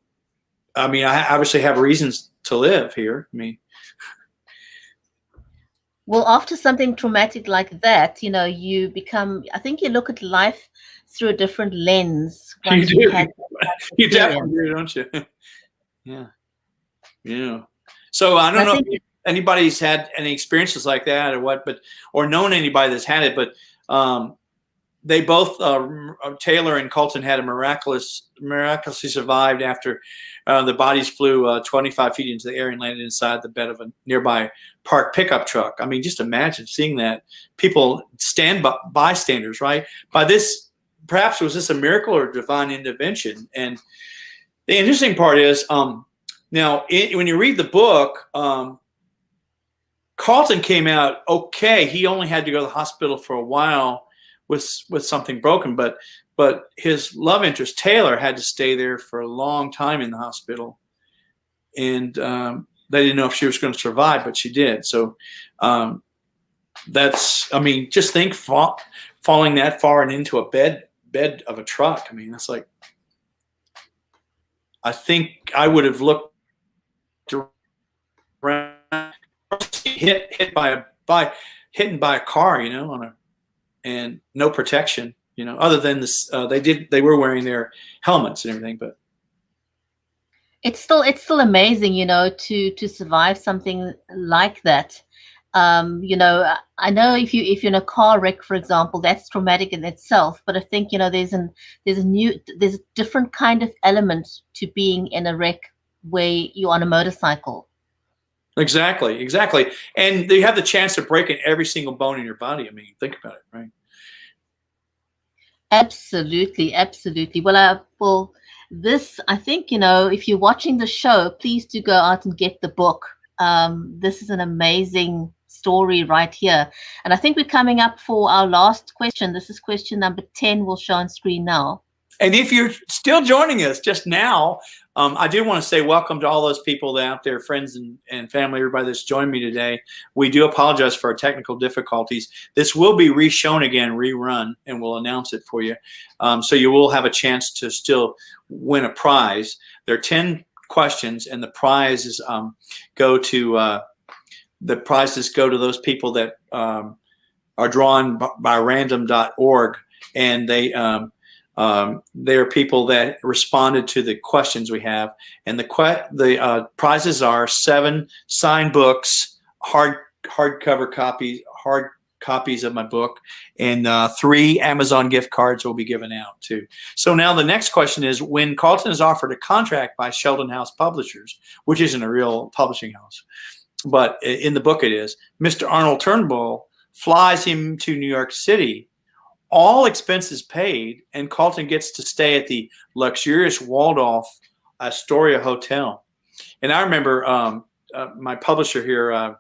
I mean, I obviously have reasons to live here. I mean. Well, after something traumatic like that, you know, you look at life through a different lens. You do. You definitely do, don't you? Yeah. Yeah. So I don't know if anybody's had any experiences like that or what, or known anybody that's had it, but they both, Taylor and Carlton, had miraculously survived after the bodies flew 25 feet into the air and landed inside the bed of a nearby parked pickup truck. I mean, just imagine seeing that. People bystanders, right? By this, perhaps was this a miracle or divine intervention? And the interesting part is, now when you read the book, Carlton came out okay. He only had to go to the hospital for a while with something broken, but his love interest Taylor had to stay there for a long time in the hospital, and they didn't know if she was going to survive, but she did. So just think falling that far and into a bed of a truck. I mean, that's like, I think I would have looked around, hit by a car, you know, and no protection, you know, other than this. They were wearing their helmets and everything, but it's still amazing, you know, to survive something like that. You know, I know if you're in a car wreck, for example, that's traumatic in itself. But I think, you know, there's a different kind of element to being in a wreck where you're on a motorcycle. exactly, and you have the chance of breaking every single bone in your body. I mean, think about it, right? Absolutely, absolutely. Well, this, I think, you know, if you're watching the show, please do go out and get the book. This is an amazing story right here. And I think we're coming up for our last question. This is question number 10. We'll show on screen now. And if you're still joining us just now, I do want to say welcome to all those people out there, friends and family, everybody that's joined me today. We do apologize for our technical difficulties. This will be re-shown again, rerun, and we'll announce it for you. So you will have a chance to still win a prize. There are 10 questions, and the prizes go to those people that are drawn by random.org, and they are people that responded to the questions we have, and the prizes are 7 signed books, hard copies of my book, and 3 Amazon gift cards will be given out too. So now the next question is: when Carlton is offered a contract by Sheldon House Publishers, which isn't a real publishing house, but in the book it is, Mr. Arnold Turnbull flies him to New York City, all expenses paid, and Carlton gets to stay at the luxurious Waldorf Astoria Hotel. And I remember my publisher here,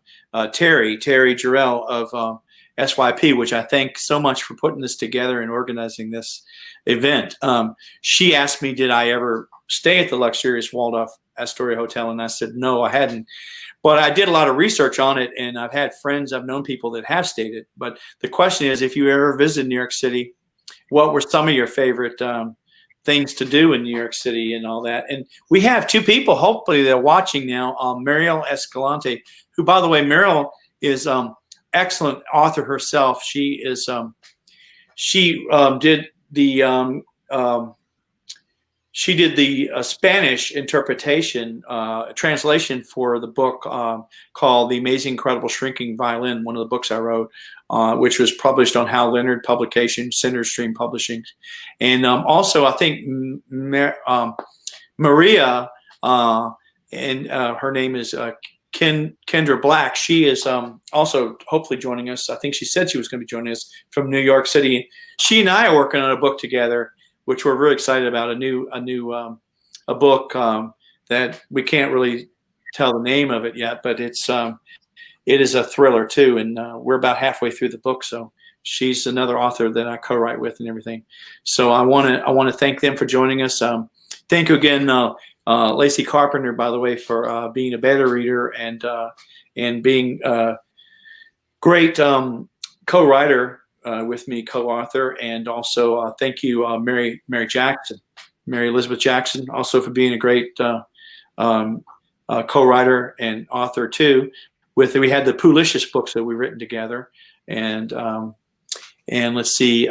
Terry Jarrell of SYP, which I thank so much for putting this together and organizing this event. She asked me, did I ever stay at the luxurious Waldorf Astoria Hotel? And I said, no, I hadn't. But I did a lot of research on it, and I've had friends, I've known people that have stayed it. But the question is, if you ever visited New York City, what were some of your favorite things to do in New York City and all that? And we have 2 people, hopefully they're watching now, Mariel Escalante, who, by the way, Mariel is excellent author herself. She is she did the Spanish interpretation, translation for the book called The Amazing Incredible Shrinking Violin, one of the books I wrote, which was published on Hal Leonard Publication, Center Stream Publishing. And also, I think Maria, and her name is Kendra Black. She is also hopefully joining us. I think she said she was going to be joining us from New York City. She and I are working on a book together, which we're really excited about, a book that we can't really tell the name of it yet, but it is a thriller too, and we're about halfway through the book. So she's another author that I co-write with and everything. So I want to thank them for joining us. Thank you again, Lacey Carpenter, by the way, for being a beta reader and being a great co-writer. With me, co-author, and also thank you, Mary Elizabeth Jackson, also for being a great co-writer and author too. We had the Poolicious books that we've written together, and let's see,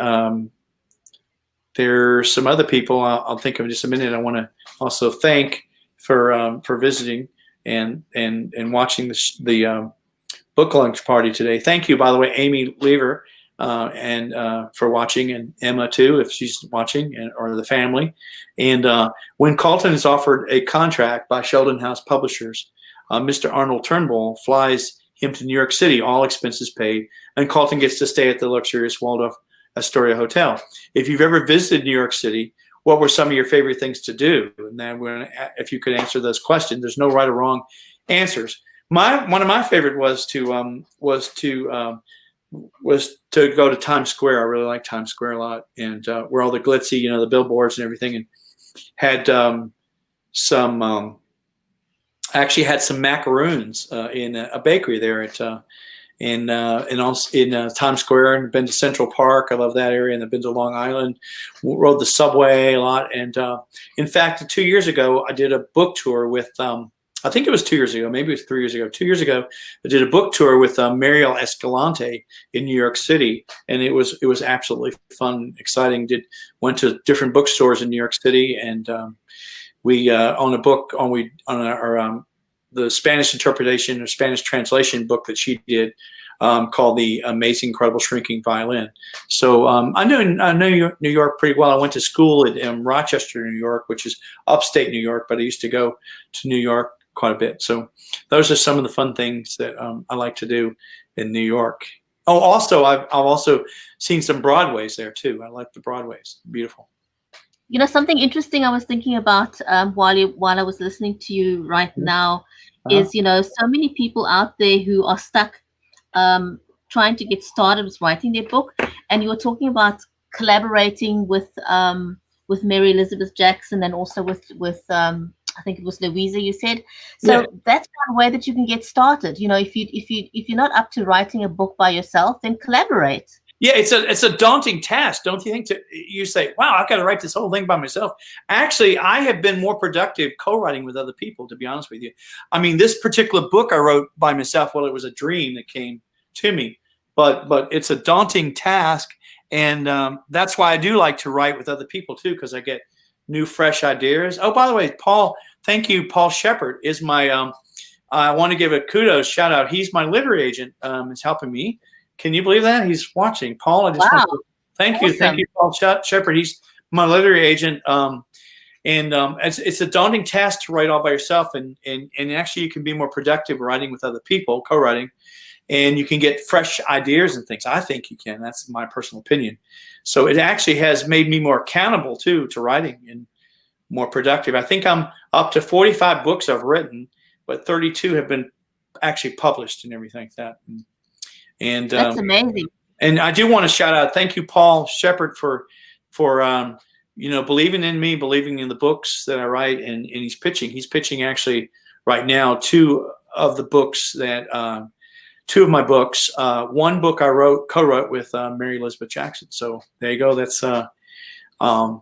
there's some other people I'll think of in just a minute. I want to also thank for visiting and watching the book launch party today. Thank you, by the way, Amy Lever. And for watching, and Emma too, if she's watching, or the family. And when Carlton is offered a contract by Sheldon House Publishers, Mr. Arnold Turnbull flies him to New York City, all expenses paid, and Carlton gets to stay at the luxurious Waldorf Astoria Hotel. If you've ever visited New York City, what were some of your favorite things to do? And then if you could answer those questions, there's no right or wrong answers. One of my favorite was to go to Times Square. I really like Times Square a lot, and where all the glitzy, the billboards and everything, and had actually had some macaroons in a bakery there in Times Square, and been to Central Park. I love that area, and I've been to Long Island. Rode the subway a lot, and in fact, 2 years ago, I did a book tour with I think it was 2 years ago, maybe it was 3 years ago. 2 years ago, I did a book tour with Mariel Escalante in New York City, and it was absolutely fun, exciting. Went to different bookstores in New York City, and we on a book on our the Spanish interpretation or Spanish translation book that she did, called The Amazing Incredible Shrinking Violin. So I know New York pretty well. I went to school in Rochester, New York, which is upstate New York, but I used to go to New York quite a bit. So those are some of the fun things that I like to do in New York. Oh, also, I've also seen some Broadways there too. I like the Broadways. Beautiful. You know, something interesting I was thinking about while I was listening to you right now is, you know, so many people out there who are stuck trying to get started with writing their book, and you were talking about collaborating with Mary Elizabeth Jackson and also with I think it was Louisa, you said. So Yeah. that's one way that you can get started. You know, if you're not up to writing a book by yourself, then collaborate. Yeah, it's a daunting task, don't you think? You say, "Wow, I've got to write this whole thing by myself." Actually, I have been more productive co-writing with other people, to be honest with you. I mean, this particular book I wrote by myself. Well, it was a dream that came to me, but it's a daunting task, and that's why I do like to write with other people too, because I get new, fresh ideas. Oh, by the way, Paul, thank you. Paul Shepard is my. I want to give a kudos shout out. He's my literary agent. Is helping me. Can you believe that? He's watching. Paul, I just want to thank you. Thank you, Paul Shepard. He's my literary agent. It's a daunting task to write all by yourself. And actually you can be more productive writing with other people, co-writing, and you can get fresh ideas and things. I think you can. That's my personal opinion. So it actually has made me more accountable too to writing and more productive. I think I'm up to 45 books I've written, but 32 have been actually published and everything like that. And that's amazing. And I do want to shout out, thank you, Paul Shepard, for believing in me, believing in the books that I write, and he's pitching. He's pitching actually right now two of my books. One book I co-wrote with Mary Elizabeth Jackson. So there you go. That's and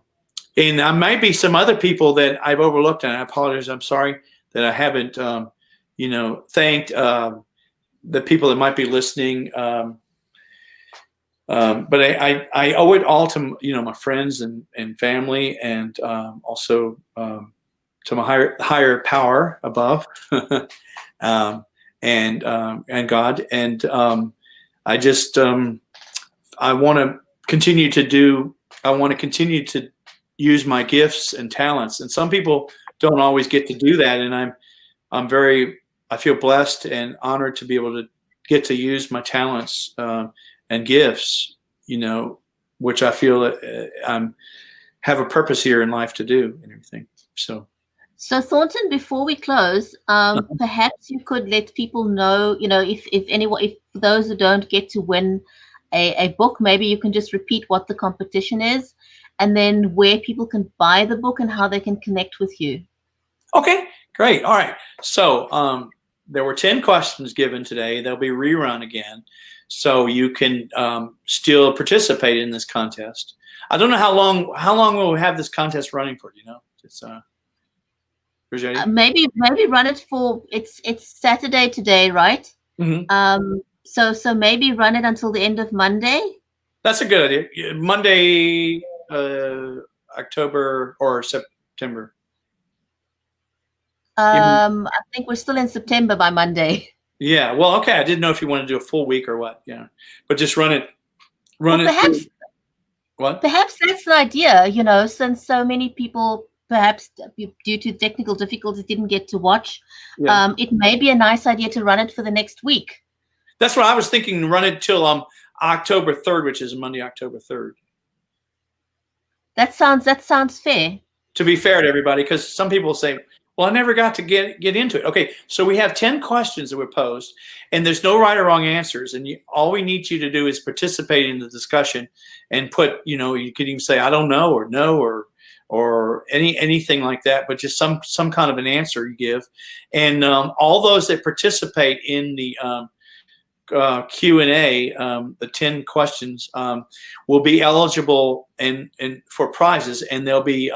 there might be some other people that I've overlooked, and I apologize. I'm sorry that I haven't thanked the people that might be listening, but I owe it all to my friends and family, and also to my higher power above, and God. And I just I want to continue to use my gifts and talents, and some people don't always get to do that, and I feel blessed and honored to be able to get to use my talents and gifts, which I feel that have a purpose here in life to do and everything. So Thornton, before we close, perhaps you could let people know, if those who don't get to win a book, maybe you can just repeat what the competition is, and then where people can buy the book and how they can connect with you. Okay, great. All right. So there were 10 questions given today. They'll be rerun again. So you can still participate in this contest. I don't know how long we'll have this contest running for, It's maybe run it for it's Saturday today, right? Mm-hmm. So maybe run it until the end of Monday. That's a good idea. Monday, October or September. I think we're still in September by Monday. Yeah. Well, okay. I didn't know if you want to do a full week or what. Yeah. But just run it. Perhaps. What? Perhaps that's the idea. Since so many people, perhaps due to technical difficulties, didn't get to watch. Yeah. It may be a nice idea to run it for the next week. That's what I was thinking. Run it till October 3rd, which is Monday, October 3rd. That sounds fair. To be fair to everybody, because some people say, well, I never got to get into it. Okay, so we have 10 questions that were posed, and there's no right or wrong answers. And all we need you to do is participate in the discussion and put, you could even say, I don't know, or no, or anything like that, but just some kind of an answer you give. And all those that participate in the Q&A, the 10 questions, will be eligible and for prizes, and they'll be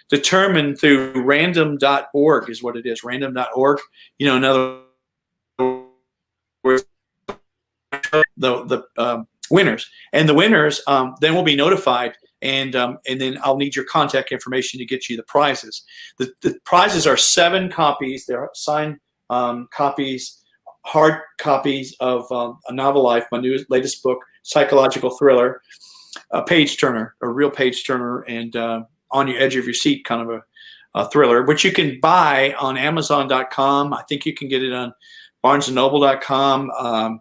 determined through random.org is what it is, random.org. In other words, the winners. And the winners then will be notified, and then I'll need your contact information to get you the prizes. The prizes are 7 copies. They're signed copies, hard copies of A Novel Life, my latest book, psychological thriller, a page turner, a real page turner, and on your edge of your seat kind of a thriller, which you can buy on Amazon.com. I think you can get it on BarnesandNoble.com,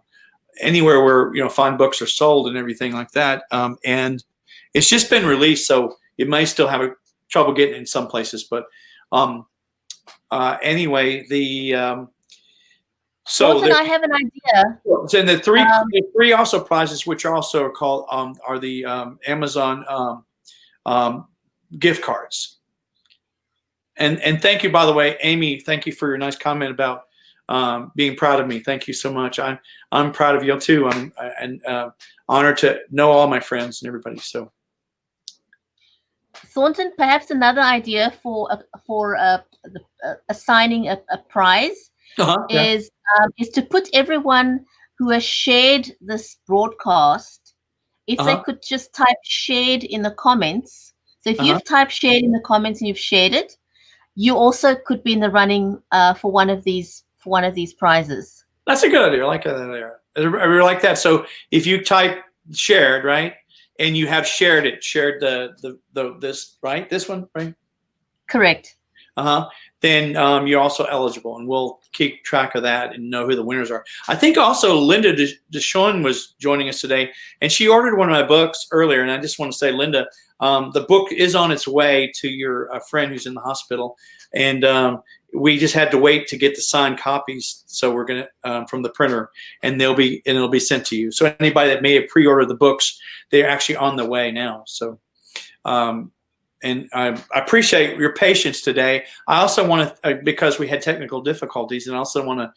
anywhere where fine books are sold and everything like that. And it's just been released, so you may still have trouble getting it in some places. But anyway, Thornton, I have an idea. And the three also prizes, which are also called are the Amazon gift cards. And thank you, by the way, Amy. Thank you for your nice comment about being proud of me. Thank you so much. I'm proud of you too. I'm honored to know all my friends and everybody. So, Thornton, perhaps another idea for assigning a prize is to put everyone who has shared this broadcast, if they could just type shared in the comments. So if you've typed shared in the comments and you've shared it, you also could be in the running for one of these prizes. That's a good idea. I like that idea. I really like that. So if you type shared, right, and you have shared this one, right? Correct. Then you're also eligible, and we'll keep track of that and know who the winners are. I think also Linda Deshawn was joining us today, and she ordered one of my books earlier, and I just want to say, Linda, the book is on its way to your friend who's in the hospital, and we just had to wait to get the signed copies, so we're gonna from the printer, and it'll be sent to you. So anybody that may have pre-ordered the books, they're actually on the way now. So. And I appreciate your patience today. I also want to, because we had technical difficulties, and I also want to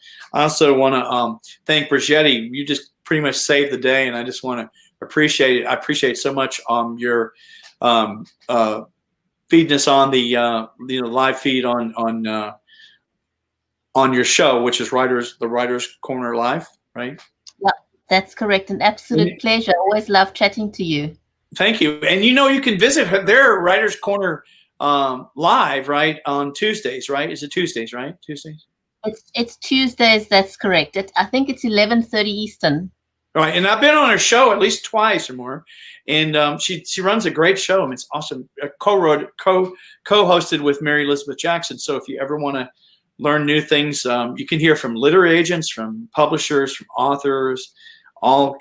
thank Brigetti. You just pretty much saved the day, and I just want to appreciate it. I appreciate so much your feeding us on the live feed on your show, which is the Writers Corner Live, right? Yeah, that's correct. An absolute pleasure. Always love chatting to you. Thank you. And you can visit their Writers Corner live, right, on Tuesdays, right? Is it Tuesdays, right? Tuesdays? It's Tuesdays, that's correct. I think it's 11:30 Eastern. Right. And I've been on her show at least twice or more. And she runs a great show. I mean, it's awesome. Co-hosted with Mary Elizabeth Jackson. So if you ever want to learn new things, you can hear from literary agents, from publishers, from authors, all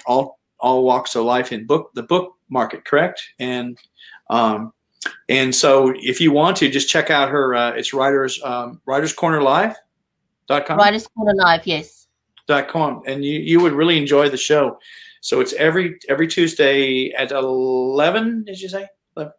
walks of life in the book market, correct? And so if you want to, just check out her. It's writerscornerlive.com. Writers Corner Live, yes. .com, and you would really enjoy the show. So it's every Tuesday at 11. Did you say? 11?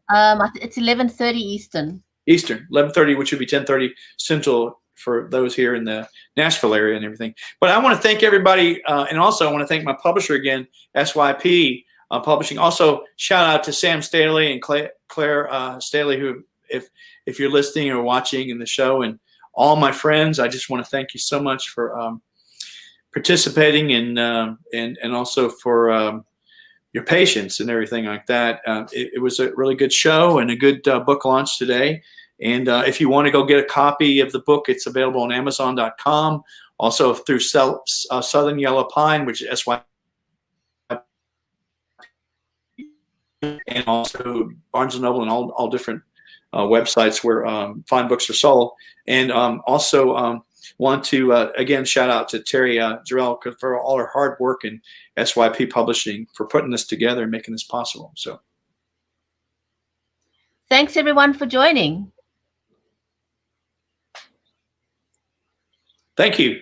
It's 11:30 Eastern. 11:30, which would be 10:30 Central for those here in the Nashville area and everything. But I want to thank everybody, and also I want to thank my publisher again, SYP Publishing. Also, shout out to Sam Staley and Claire Staley, who, if you're listening or watching in the show, and all my friends, I just want to thank you so much for participating and also for your patience and everything like that. It was a really good show and a good book launch today. And if you want to go get a copy of the book, it's available on Amazon.com. Also through Southern Yellow Pine, which is SY, and also Barnes & Noble and all different websites where fine books are sold. And also want to, again, shout out to Terry Jarrell for all her hard work in SYP Publishing for putting this together and making this possible. So, thanks, everyone, for joining. Thank you.